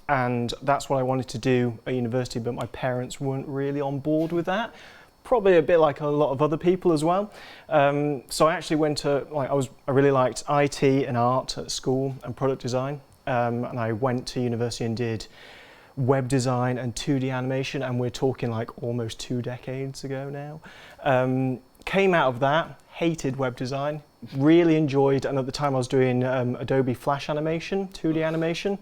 And that's what I wanted to do at university, but my parents weren't really on board with that. Probably a bit like a lot of other people as well. So I actually went to, I really liked IT and art at school and product design. And I went to university and did web design and 2D animation, and we're talking like almost 2 decades ago now. Came out of that, hated web design, really enjoyed, and at the time I was doing Adobe Flash animation, 2D animation.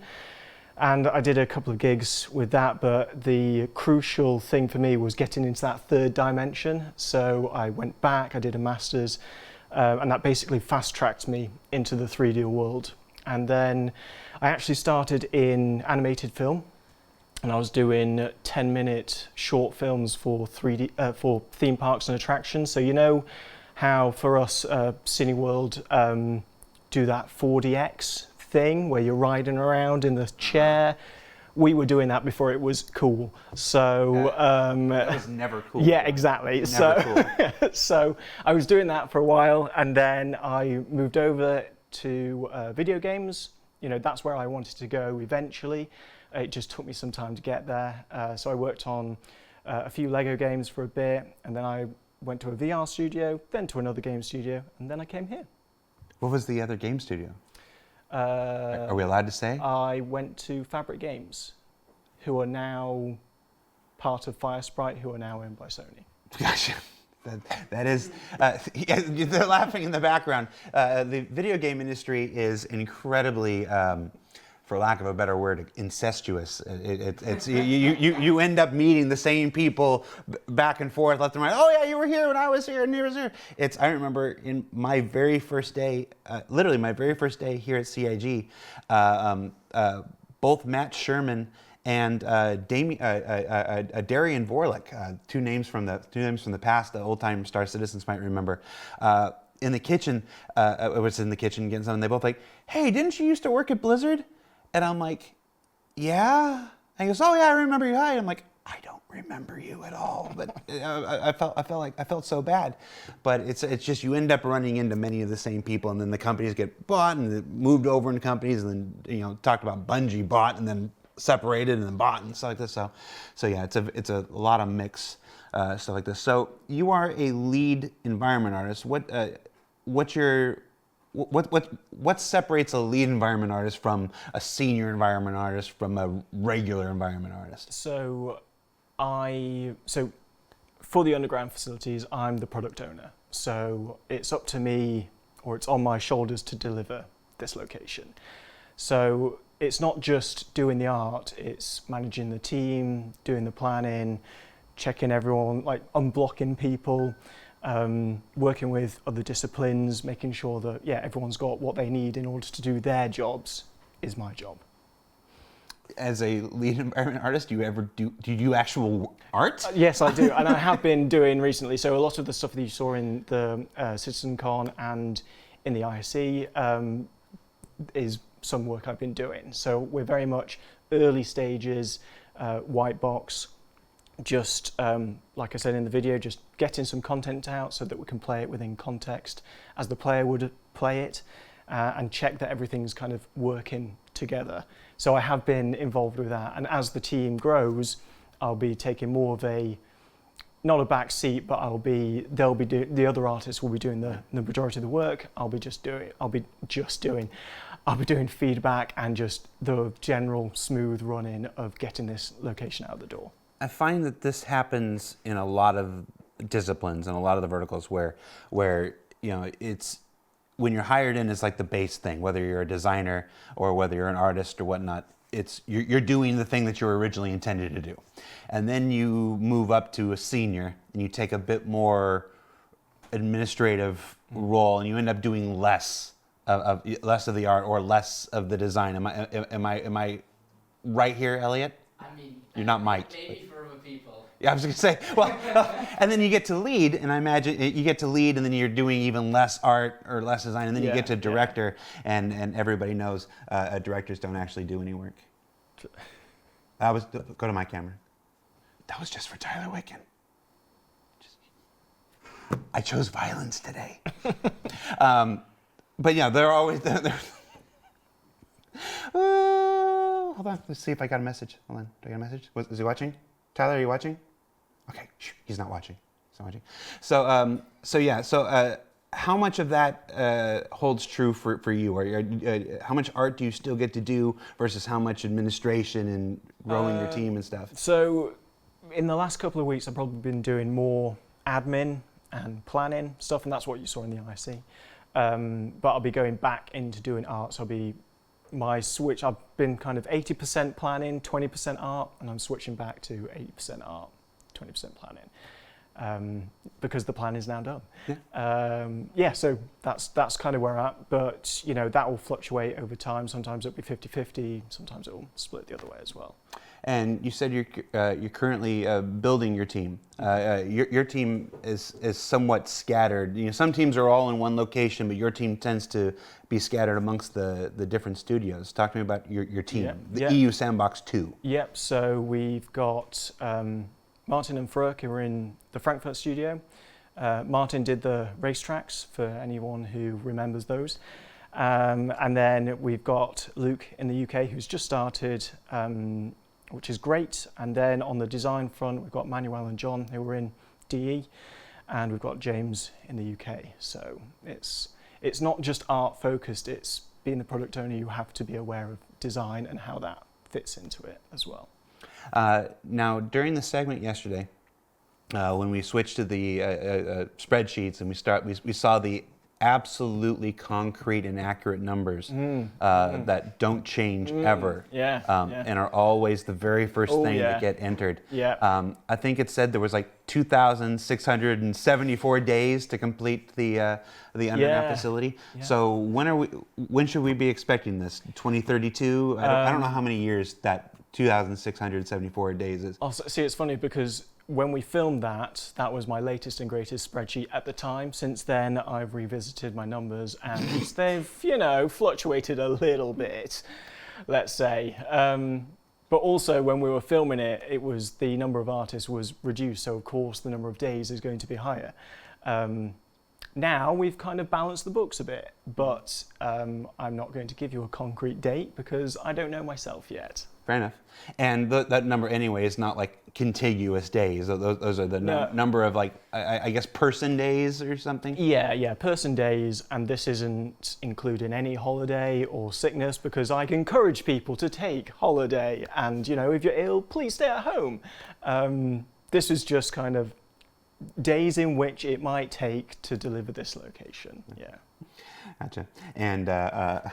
And I did a couple of gigs with that, but the crucial thing for me was getting into that third dimension. So I went back, I did a master's, and that basically fast-tracked me into the 3D world. And then I actually started in animated film, and I was doing 10-minute short films for theme parks and attractions. So you know how for us, Cineworld do that 4DX thing where you're riding around in the chair. We were doing that before it was cool. So that was never cool. Yeah, exactly. Never cool. So I was doing that for a while, and then I moved over to video games. You know, that's where I wanted to go eventually. It just took me some time to get there. So I worked on a few Lego games for a bit, and then I went to a VR studio, then to another game studio, and then I came here. What was the other game studio? Are we allowed to say? I went to Fabric Games, who are now part of Firesprite, who are now owned by Sony. Gotcha. That is, they're laughing in the background. The video game industry is incredibly, for lack of a better word, incestuous. It's you end up meeting the same people back and forth, left and right. Oh yeah, you were here when I was here, and you was here. I remember in my very first day, literally my very first day here at CIG, both Matt Sherman and Darian Vorlik, two names from the past, the old-time Star Citizens might remember. In the kitchen, I was in the kitchen getting something. They both like, "Hey, didn't you used to work at Blizzard?" And I'm like, "Yeah." And he goes, "Oh yeah, I remember you." Hi. I'm like, "I don't remember you at all." But I felt so bad. But it's just you end up running into many of the same people, and then the companies get bought and moved over into companies, and then talked about Bungie bought and then separated and then bought and stuff like this. So yeah, it's a lot of mix stuff like this. So you are a lead environment artist. What separates a lead environment artist from a senior environment artist from a regular environment artist? So for the underground facilities, I'm the product owner. So it's up to me, or it's on my shoulders to deliver this location. So it's not just doing the art, it's managing the team, doing the planning, checking everyone, like unblocking people, working with other disciplines, making sure that everyone's got what they need in order to do their jobs is my job. As a lead environment artist, do you do actual art? Yes, I do, and I have been doing recently. So a lot of the stuff that you saw in the CitizenCon and in the ISE is some work I've been doing. So we're very much early stages, white box, just like I said in the video, just getting some content out so that we can play it within context as the player would play it, and check that everything's kind of working together. So I have been involved with that, and as the team grows, I'll be taking more of not a back seat, but the other artists will be doing the majority of the work. I'll be doing feedback and just the general smooth running of getting this location out the door. I find that this happens in a lot of disciplines and a lot of the verticals where it's when you're hired in as like the base thing, whether you're a designer or whether you're an artist or whatnot, you're doing the thing that you were originally intended to do. And then you move up to a senior and you take a bit more administrative role and you end up doing less of the art or less of the design. Am I right here, Elliot? I mean, you're not Mike. Maybe for other people. Yeah, I was going to say, well, and then you get to lead, and I imagine you get to lead, and then you're doing even less art or less design, and then you get to director, and everybody knows directors don't actually do any work. Go to my camera. That was just for Tyler Wicken. I chose violence today. But yeah, they're always there. Hold on, let's see if I got a message. Hold on, do I got a message? Is he watching? Tyler, are you watching? Okay, he's not watching. He's not watching. So how much of that holds true for you? Or how much art do you still get to do versus how much administration and growing your team and stuff? So in the last couple of weeks, I've probably been doing more admin and planning stuff, and that's what you saw in the IC. But I'll be going back into doing art. So my switch, I've been kind of 80% planning, 20% art, and I'm switching back to 80% art, 20% planning, because the plan is now done. Yeah. So that's kind of where I'm at, but that will fluctuate over time. Sometimes it'll be 50-50, sometimes it'll split the other way as well. And you said you're currently building your team. Your team is somewhat scattered. Some teams are all in one location, but your team tends to be scattered amongst the different studios. Talk to me about your team, EU Sandbox 2. Yep, so we've got Martin and Fröck who are in the Frankfurt studio. Martin did the racetracks, for anyone who remembers those. And then we've got Luke in the UK who's just started, which is great. And then on the design front, we've got Manuel and John who were in DE, and we've got James in the UK. So it's not just art focused, it's being the product owner, you have to be aware of design and how that fits into it as well. Now, during the segment yesterday, when we switched to the spreadsheets and we saw the absolutely concrete and accurate numbers that don't change ever, and are always the very first thing that get entered. I think it said there was like 2,674 days to complete the underground facility. So when should we be expecting this? 2032? I don't know how many years that 2,674 days is. See, it's funny because when we filmed that was my latest and greatest spreadsheet at the time. Since then, I've revisited my numbers and they've, fluctuated a little bit, let's say. But also when we were filming it, the number of artists was reduced. So of course the number of days is going to be higher. Now we've kind of balanced the books a bit, but I'm not going to give you a concrete date because I don't know myself yet. Fair enough. And that number anyway is not like contiguous days. Those are the number of like, I guess, person days or something? Yeah, person days. And this isn't including any holiday or sickness because I encourage people to take holiday. And, if you're ill, please stay at home. This is just kind of days in which it might take to deliver this location. Yeah. Gotcha. And I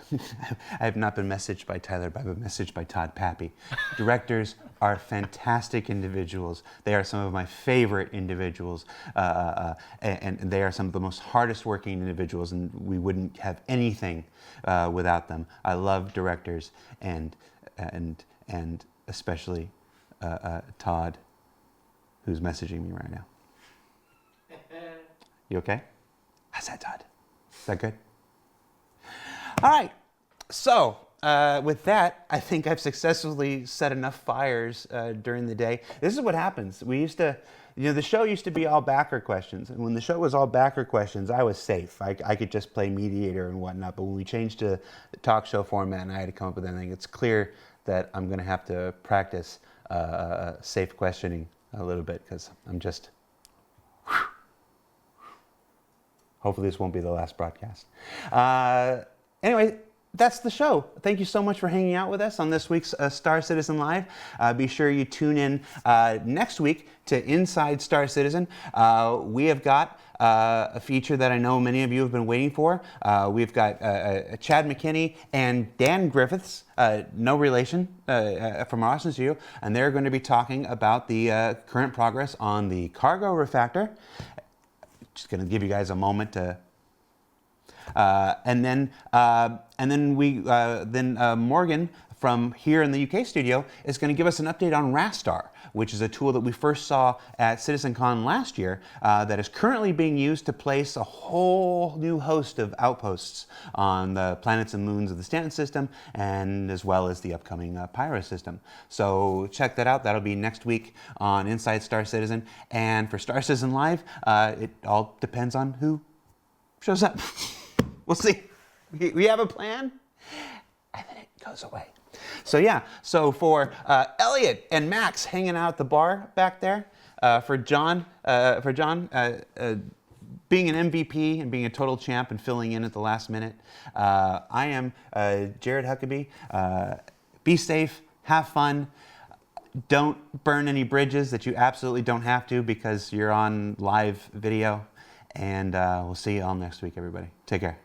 have not been messaged by Tyler, but I've been messaged by Todd Pappy. Directors are fantastic individuals. They are some of my favorite individuals, and they are some of the most hardest working individuals, and we wouldn't have anything without them. I love directors, and especially Todd, who's messaging me right now. You okay? How's that, Todd? Is that good? All right. So with that, I think I've successfully set enough fires during the day. This is what happens. We used to, the show used to be all backer questions. And when the show was all backer questions, I was safe. I could just play mediator and whatnot. But when we changed to the talk show format and I had to come up with anything, it's clear that I'm going to have to practice safe questioning a little bit because I'm just... Hopefully this won't be the last broadcast. Anyway, that's the show. Thank you so much for hanging out with us on this week's Star Citizen Live. Be sure you tune in next week to Inside Star Citizen. We have got a feature that I know many of you have been waiting for. We've got Chad McKinney and Dan Griffiths, no relation, from our Austin studio, and they're going to be talking about the current progress on the cargo refactor. Just going to give you guys a moment to, and then Morgan from here in the UK studio is going to give us an update on Rastar, which is a tool that we first saw at CitizenCon last year that is currently being used to place a whole new host of outposts on the planets and moons of the Stanton system, and as well as the upcoming Pyro system. So check that out. That'll be next week on Inside Star Citizen. And for Star Citizen Live, it all depends on who shows up. We'll see. We have a plan, and then it goes away. So yeah, so for Elliot and Max hanging out at the bar back there, for John being an MVP and being a total champ and filling in at the last minute, I am Jared Huckabee. Be safe, have fun, don't burn any bridges that you absolutely don't have to because you're on live video, and we'll see you all next week, everybody. Take care.